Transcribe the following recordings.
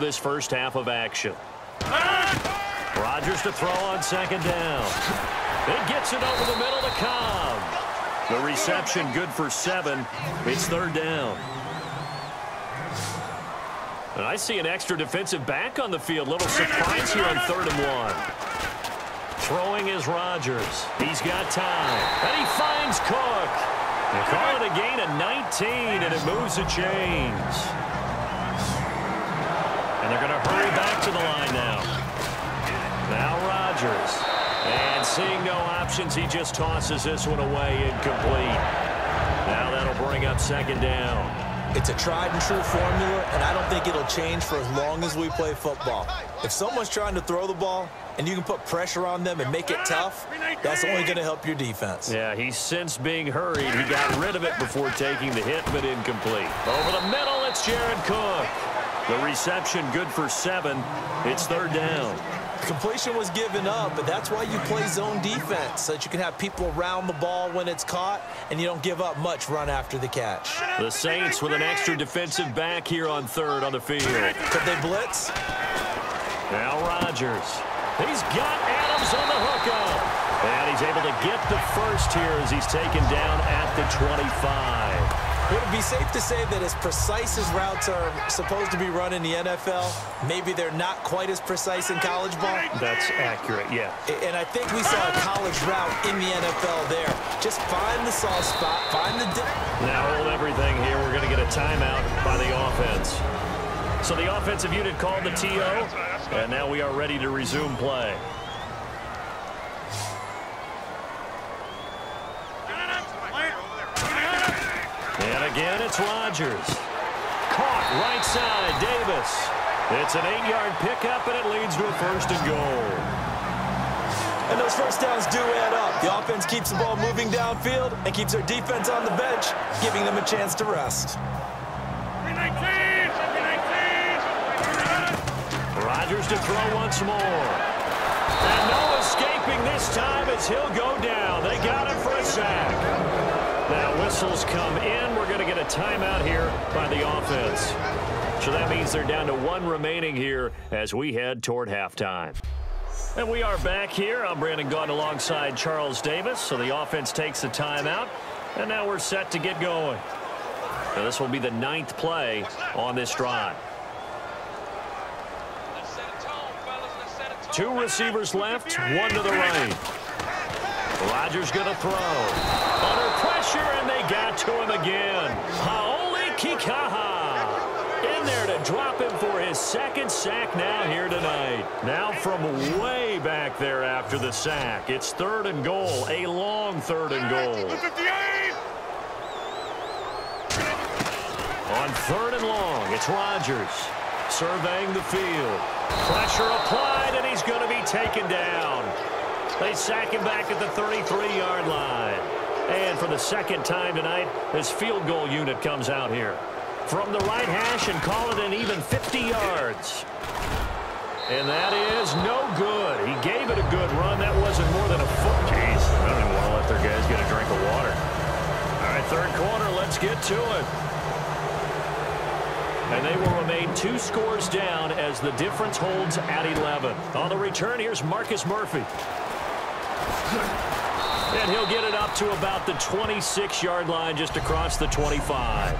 this first half of action. Rodgers to throw on second down. It gets it over the middle to Cobb. The reception good for 7. It's third down. And I see an extra defensive back on the field. Little surprise here on 3rd and 1. Throwing is Rodgers. He's got time. And he finds Cook. They call it a gain of 19, and it moves the chains. And they're going to hurry back to the line now. Now Rodgers. And seeing no options, he just tosses this one away incomplete. Now that'll bring up second down. It's a tried-and-true formula, and I don't think it'll change for as long as we play football. If someone's trying to throw the ball and you can put pressure on them and make it tough, that's only going to help your defense. Yeah, he's since being hurried. He got rid of it before taking the hit, but incomplete. Over the middle, it's Jared Cook. The reception good for 7. It's third down. The completion was given up, but that's why you play zone defense, so that you can have people around the ball when it's caught, and you don't give up much run after the catch. The Saints with an extra defensive back here on 3rd on the field. Could they blitz? Now Rodgers. He's got Adams on the hookup. And he's able to get the first here as he's taken down at the 25. Would it be safe to say that as precise as routes are supposed to be run in the NFL, maybe they're not quite as precise in college ball? That's accurate, yeah. And I think we saw a college route in the NFL there. Just find the soft spot, find the dip. Now hold everything here. We're going to get a timeout by the offense. So the offensive unit called the TO, and now we are ready to resume play. And again, it's Rodgers. Caught right side, Davis. It's an 8-yard pickup, and it leads to a 1st and goal. And those first downs do add up. The offense keeps the ball moving downfield and keeps their defense on the bench, giving them a chance to rest. Rodgers to throw once more. And no escaping this time as he'll go down. They got him for a sack. Now whistles come in. We're going to get a timeout here by the offense. So that means they're down to 1 remaining here as we head toward halftime. And we are back here. I'm Brandon Gaudin alongside Charles Davis. So the offense takes the timeout. And now we're set to get going. Now this will be the 9th play on this drive. 2 receivers left, 1 to the right. Rodgers going to throw. Under pressure, and they got to him again. Haoli Kikaha in there to drop him for his 2nd sack now here tonight. Now from way back there after the sack. It's 3rd and goal, a long 3rd and goal. On 3rd and long, it's Rodgers surveying the field. Pressure applied, and he's going to be taken down. They sack him back at the 33-yard line. And for the 2nd time tonight, his field goal unit comes out here. From the right hash and call it an even 50 yards. And that is no good. He gave it a good run. That wasn't more than a foot. Jeez, I don't even want to let their guys get a drink of water. All right, 3rd quarter, let's get to it. And they will remain 2 scores down as the difference holds at 11. On the return, here's Marcus Murphy. And he'll get it up to about the 26-yard line just across the 25.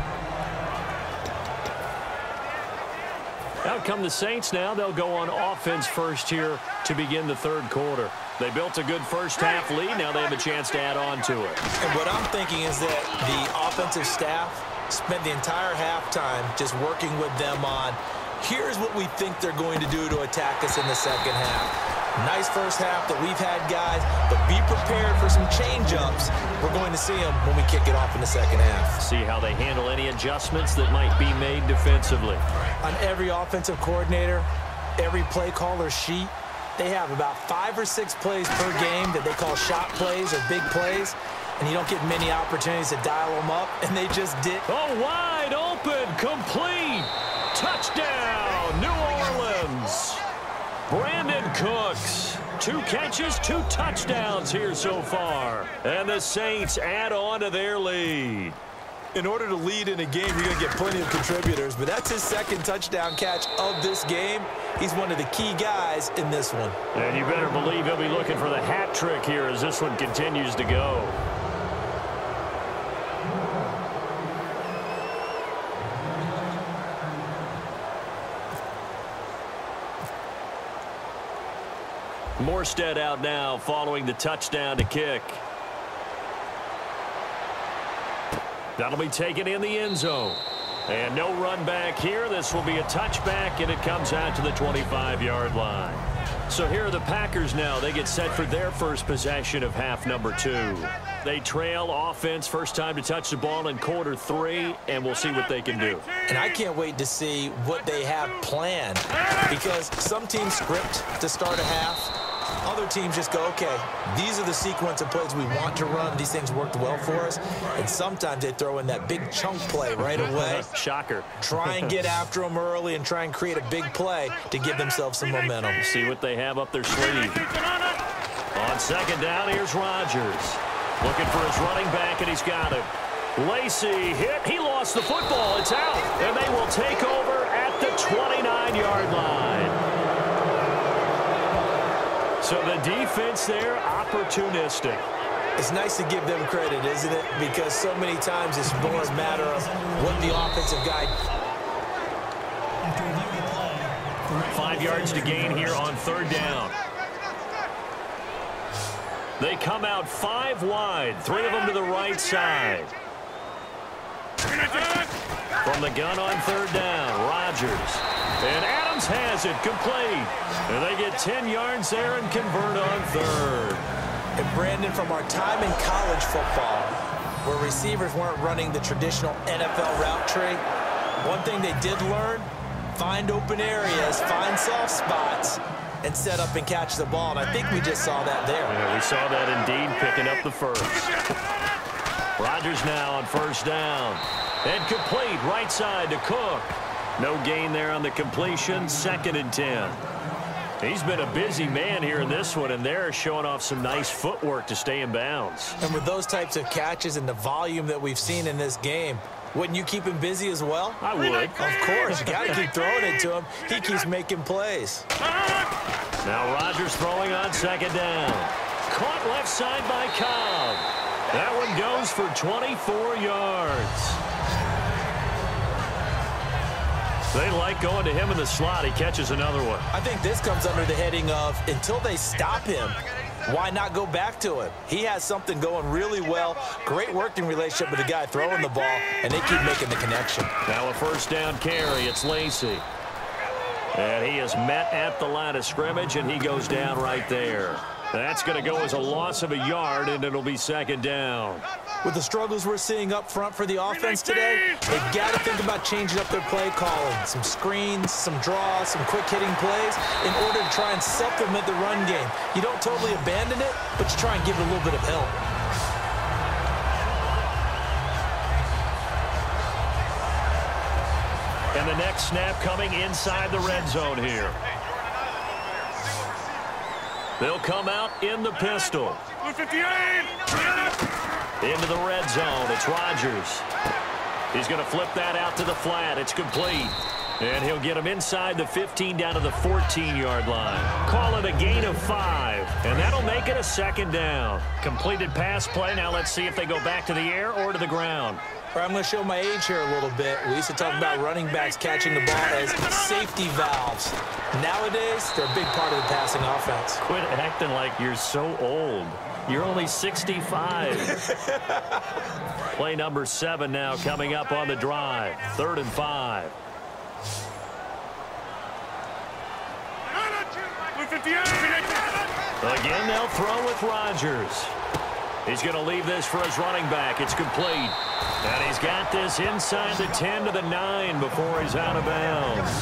Out come the Saints now. They'll go on offense first here to begin the 3rd quarter. They built a good first half lead. Now they have a chance to add on to it. And what I'm thinking is that the offensive staff spent the entire halftime just working with them on, here's what we think they're going to do to attack us in the 2nd half. Nice first half that we've had, guys, but be prepared for some change-ups. We're going to see them when we kick it off in the 2nd half. See how they handle any adjustments that might be made defensively. On every offensive coordinator, every play caller sheet, they have about 5 or 6 plays per game that they call shot plays or big plays. And you don't get many opportunities to dial them up, and they just did. Oh, wide open, complete, touchdown, New Orleans. Brandon Cooks, 2 catches, 2 touchdowns here so far. And the Saints add on to their lead. In order to lead in a game, you're going to get plenty of contributors, but that's his second touchdown catch of this game. He's one of the key guys in this one. And you better believe he'll be looking for the hat trick here as this one continues to go. Morstead out now following the touchdown to kick. That'll be taken in the end zone. And no run back here. This will be a touchback, and it comes out to the 25-yard line. So here are the Packers now. They get set for their first possession of half number 2. They trail offense, first time to touch the ball in quarter 3, and we'll see what they can do. And I can't wait to see what they have planned, because some teams script to start a half. Other teams just go, okay, these are the sequence of plays we want to run. These things worked well for us. And sometimes they throw in that big chunk play right away. Shocker. Try and get after them early and try and create a big play to give themselves some momentum. See what they have up their sleeve. On second down, here's Rodgers. Looking for his running back, and he's got him. Lacy hit. He lost the football. It's out. And they will take over at the 29-yard line. So the defense there, opportunistic. It's nice to give them credit, isn't it? Because so many times it's more a matter of what the offensive guy. 5 yards to gain here on third down. They come out 5 wide, 3 of them to the right side. From the gun on third down, Rodgers. And Adams has it, complete. And they get 10 yards there and convert on third. And Brandon, from our time in college football, where receivers weren't running the traditional NFL route tree, one thing they did learn, find open areas, find soft spots, and set up and catch the ball. And I think we just saw that there. Yeah, we saw that indeed, picking up the first. Rodgers now on first down. And complete, right side to Cook. No gain there on the completion, 2nd and 10. He's been a busy man here in this one, and they're showing off some nice footwork to stay in bounds. And with those types of catches and the volume that we've seen in this game, wouldn't you keep him busy as well? I would. Of course. You got to keep throwing it to him. He keeps making plays. Now Rodgers throwing on second down. Caught left side by Cobb. That one goes for 24 yards. They like going to him in the slot. He catches another one. I think this comes under the heading of, until they stop him, why not go back to him? He has something going really well. Great working relationship with the guy throwing the ball, and they keep making the connection. Now a first down carry. It's Lacy. And he is met at the line of scrimmage, and he goes down right there. That's going to go as a loss of a yard, and it'll be second down. With the struggles we're seeing up front for the offense today, they've got to think about changing up their play calling. Some screens, some draws, some quick-hitting plays in order to try and supplement the run game. You don't totally abandon it, but you try and give it a little bit of help. And the next snap coming inside the red zone here. They'll come out in the pistol. Into the red zone. It's Rodgers. He's going to flip that out to the flat. It's complete. And he'll get him inside the 15 down to the 14-yard line. Call it a gain of 5. And that'll make it a second down. Completed pass play. Now let's see if they go back to the air or to the ground. I'm going to show my age here a little bit. We used to talk about running backs catching the ball as safety valves. Nowadays, they're a big part of the passing offense. Quit acting like you're so old. You're only 65. Play number 7 now coming up on the drive. 3rd and 5. Again, they'll throw with Rodgers. He's going to leave this for his running back. It's complete. And he's got this inside the 10 to the 9 before he's out of bounds.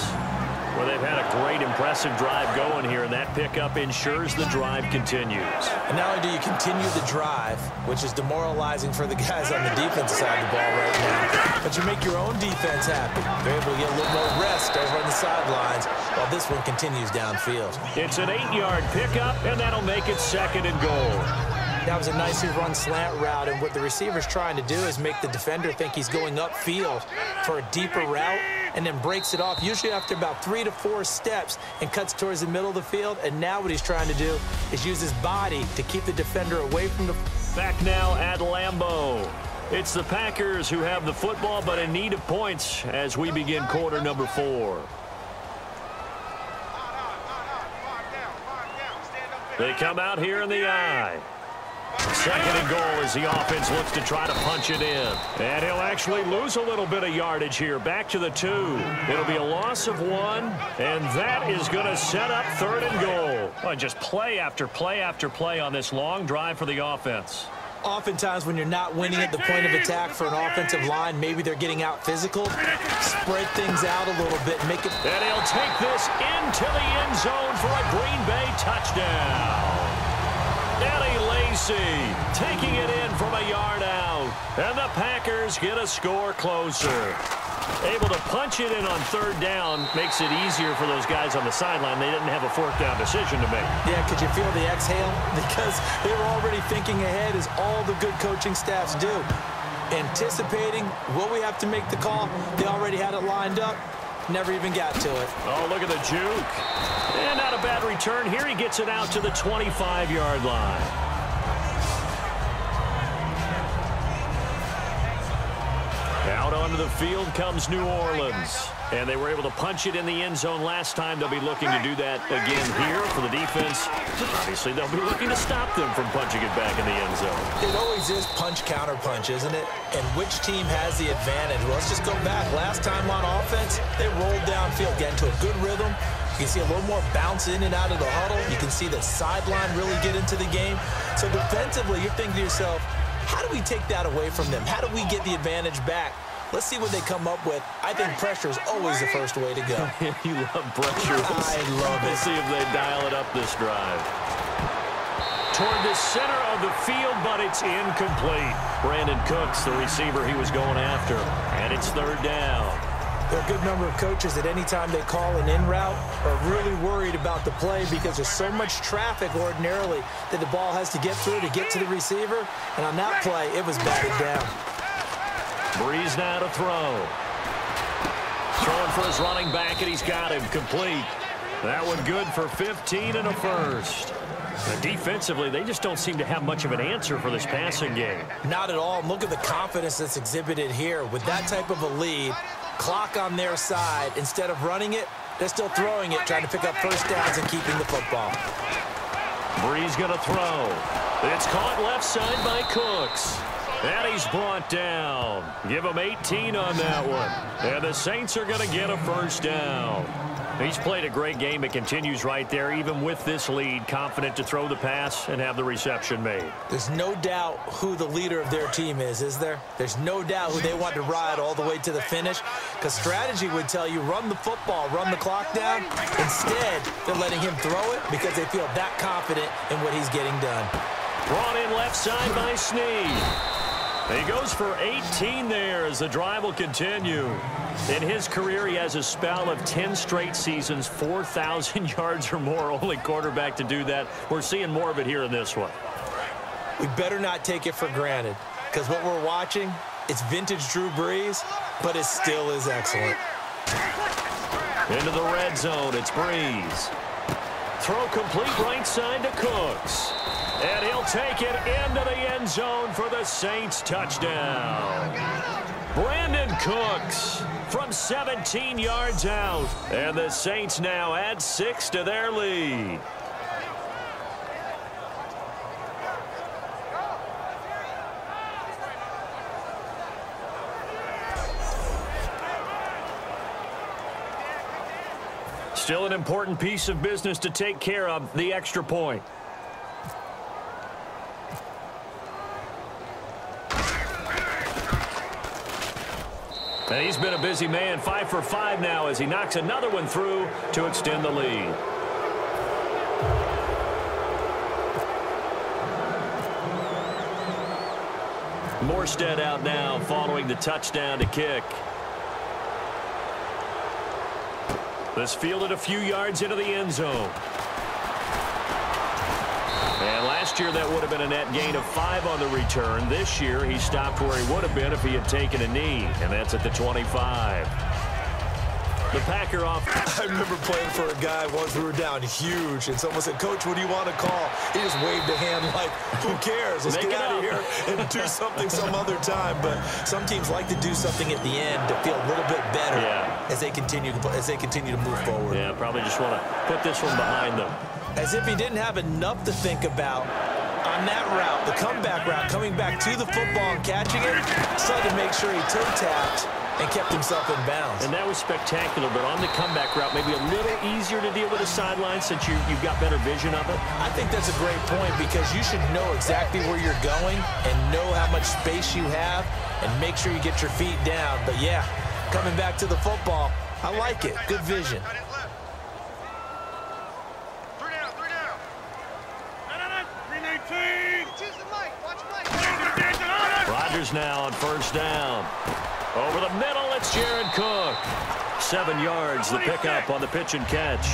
Well, they've had a great, impressive drive going here, and that pickup ensures the drive continues. And not only do you continue the drive, which is demoralizing for the guys on the defensive side of the ball right now, but you make your own defense happy. They're able to get a little more rest over on the sidelines while this one continues downfield. It's an 8-yard pickup, and that'll make it 2nd and goal. That was a nicely run slant route, and what the receiver's trying to do is make the defender think he's going upfield for a deeper route and then breaks it off, usually after about 3 to 4 steps, and cuts towards the middle of the field. And now what he's trying to do is use his body to keep the defender away from the... Back now at Lambeau. It's the Packers who have the football, but in need of points as we begin quarter number 4. They come out here in the I. Second and goal as the offense looks to try to punch it in. And he'll actually lose a little bit of yardage here. Back to the 2. It'll be a loss of 1, and that is going to set up third and goal. Well, just play after play after play on this long drive for the offense. Oftentimes when you're not winning at the point of attack for an offensive line, maybe they're getting out physical, spread things out a little bit, make it... And he'll take this into the end zone for a Green Bay touchdown. Eddie Lacy taking it in from a yard out. And the Packers get a score closer. Able to punch it in on third down makes it easier for those guys on the sideline. They didn't have a fourth down decision to make. Yeah, could you feel the exhale? Because they were already thinking ahead, as all the good coaching staffs do. Anticipating, will we have to make the call? They already had it lined up. Never even got to it. Oh, look at the juke. And not a bad return. Here he gets it out to the 25-yard line. Out onto the field comes New Orleans. And they were able to punch it in the end zone last time. They'll be looking to do that again here for the defense. Obviously, they'll be looking to stop them from punching it back in the end zone. It always is punch-counter-punch, isn't it? And which team has the advantage? Well, let's just go back. Last time on offense, they rolled downfield, get into a good rhythm. You can see a little more bounce in and out of the huddle. You can see the sideline really get into the game. So defensively, you're thinking to yourself, how do we take that away from them? How do we get the advantage back? Let's see what they come up with. I think pressure is always the first way to go. You love pressure. I love it. Let's see if they dial it up this drive. Toward the center of the field, but it's incomplete. Brandon Cooks, the receiver he was going after. And it's third down. There are a good number of coaches that anytime they call an in route are really worried about the play because there's so much traffic ordinarily that the ball has to get through to get to the receiver. And on that play, it was batted down. Breeze now to throw. Throwing for his running back, and he's got him complete. That one good for 15 and a first. And defensively, they just don't seem to have much of an answer for this passing game. Not at all. Look at the confidence that's exhibited here. With that type of a lead, clock on their side, instead of running it, they're still throwing it, trying to pick up first downs and keeping the football. Breeze going to throw. It's caught left side by Cooks. And he's brought down. Give him 18 on that one. And the Saints are going to get a first down. He's played a great game. It continues right there, even with this lead, confident to throw the pass and have the reception made. There's no doubt who the leader of their team is there? There's no doubt who they want to ride all the way to the finish, because strategy would tell you run the football, run the clock down. Instead, they're letting him throw it because they feel that confident in what he's getting done. Brought in left side by Snead. He goes for 18 there as the drive will continue. In his career, he has a spell of 10 straight seasons, 4,000 yards or more. Only quarterback to do that. We're seeing more of it here in this one. We better not take it for granted, because what we're watching, it's vintage Drew Brees, but it still is excellent. Into the red zone, it's Brees. Throw complete right side to Cooks. And he'll take it into the end zone for the Saints touchdown. Brandon Cooks from 17 yards out. And the Saints now add 6 to their lead. Still an important piece of business to take care of, the extra point. And he's been a busy man, 5 for 5 now as he knocks another one through to extend the lead. Morstead out now following the touchdown to kick. This fielded a few yards into the end zone. And last year, that would have been a net gain of 5 on the return. This year, he stopped where he would have been if he had taken a knee, and that's at the 25. The Packer off. I remember playing for a guy once. We were down huge, and someone said, "Coach, what do you want to call?" He just waved a hand like, "Who cares? Let's get out of here and do something some other time." But some teams like to do something at the end to feel a little bit better as they continue to move forward. Yeah, probably just want to put this one behind them. As if he didn't have enough to think about on that route, the comeback route, coming back to the football and catching it, decided to make sure he toe-tapped and kept himself in bounds. And that was spectacular, but on the comeback route, maybe a little easier to deal with the sideline since you've got better vision of it. I think that's a great point because you should know exactly where you're going and know how much space you have and make sure you get your feet down. But, yeah, coming back to the football, I like it. Good vision. Rodgers now on first down. Over the middle, it's Jared Cook. 7 yards, the pickup on the pitch and catch.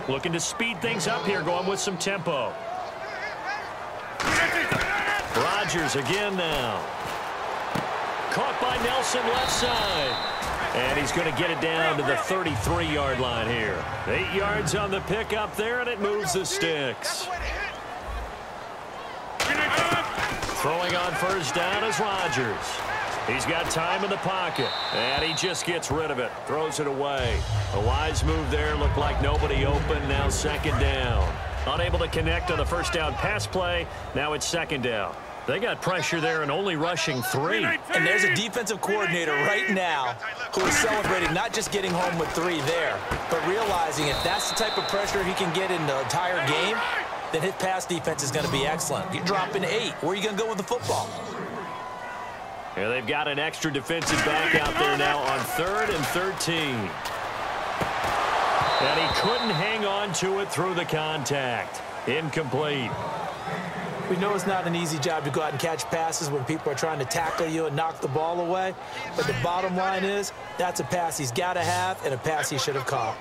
Looking to speed things up here, going with some tempo. Rodgers again now. Caught by Nelson left side. And he's going to get it down to the 33-yard line here. 8 yards on the pickup there, and it moves the sticks. Throwing on first down is Rodgers. He's got time in the pocket, and he just gets rid of it. Throws it away. A wise move there. Looked like nobody open. Now second down. Unable to connect on the first down pass play. Now it's second down. They got pressure there and only rushing 3. And there's a defensive coordinator right now who is celebrating not just getting home with 3 there, but realizing if that's the type of pressure he can get in the entire game, then his pass defense is going to be excellent. You're dropping 8. Where are you going to go with the football? Here they've got an extra defensive back out there now on 3rd and 13. And he couldn't hang on to it through the contact. Incomplete. We know it's not an easy job to go out and catch passes when people are trying to tackle you and knock the ball away. But the bottom line is that's a pass he's got to have and a pass he should have caught.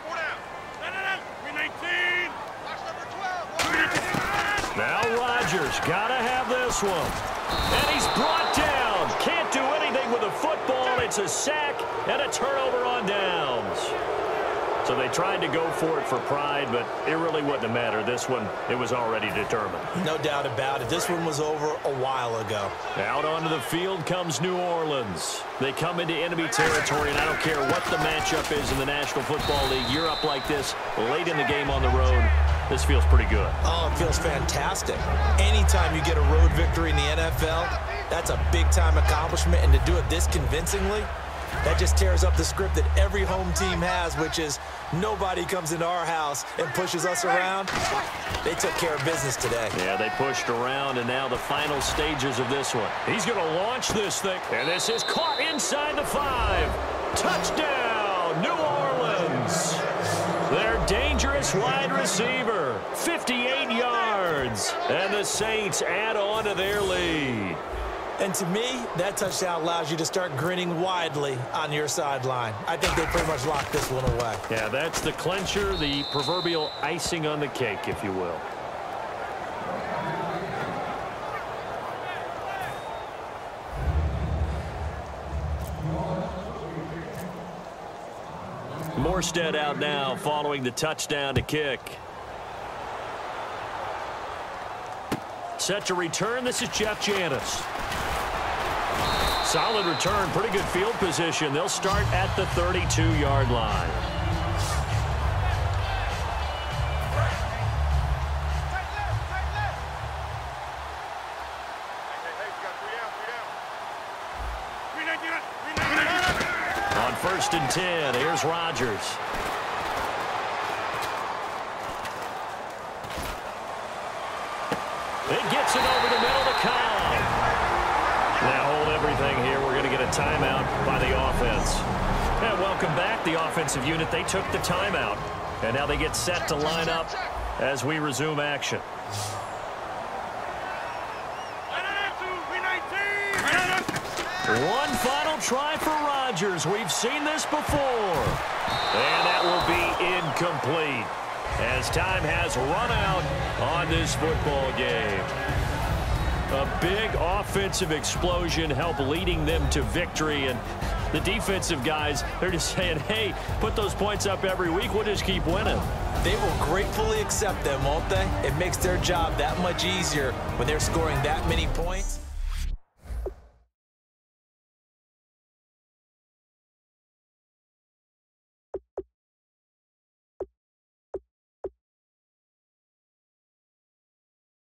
Now Rodgers got to have this one. And he's brought down. Can't do anything with the football. It's a sack and a turnover on downs. So they tried to go for it for pride, but it really wouldn't have mattered. This one, it was already determined. No doubt about it. This one was over a while ago. Out onto the field comes New Orleans. They come into enemy territory, and I don't care what the matchup is in the National Football League. You're up like this late in the game on the road. This feels pretty good. Oh, it feels fantastic. Anytime you get a road victory in the NFL, that's a big-time accomplishment, and to do it this convincingly, that just tears up the script that every home team has, which is nobody comes into our house and pushes us around. They took care of business today. Yeah, they pushed around, and now the final stages of this one. He's going to launch this thing, and this is caught inside the 5. Touchdown, New Orleans. Their dangerous wide receiver, 58 yards, and the Saints add on to their lead. And to me, that touchdown allows you to start grinning widely on your sideline. I think they pretty much locked this one away. Yeah, that's the clincher, the proverbial icing on the cake, if you will. Morstead out now following the touchdown to kick. Set to return. This is Jeff Janis. Solid return, pretty good field position. They'll start at the 32-yard line. On 1st and 10, here's Rodgers. It gets it over the middle to Cobb. Now hold everything here. We're going to get a timeout by the offense. And welcome back, the offensive unit. They took the timeout. And now they get set to line up as we resume action. One final try for Rodgers. We've seen this before. And that will be incomplete as time has run out. on this football game. A big offensive explosion helped leading them to victory, and the defensive guys, they're just saying, hey, put those points up every week. We'll just keep winning. They will gratefully accept them, won't they? It makes their job that much easier when they're scoring that many points.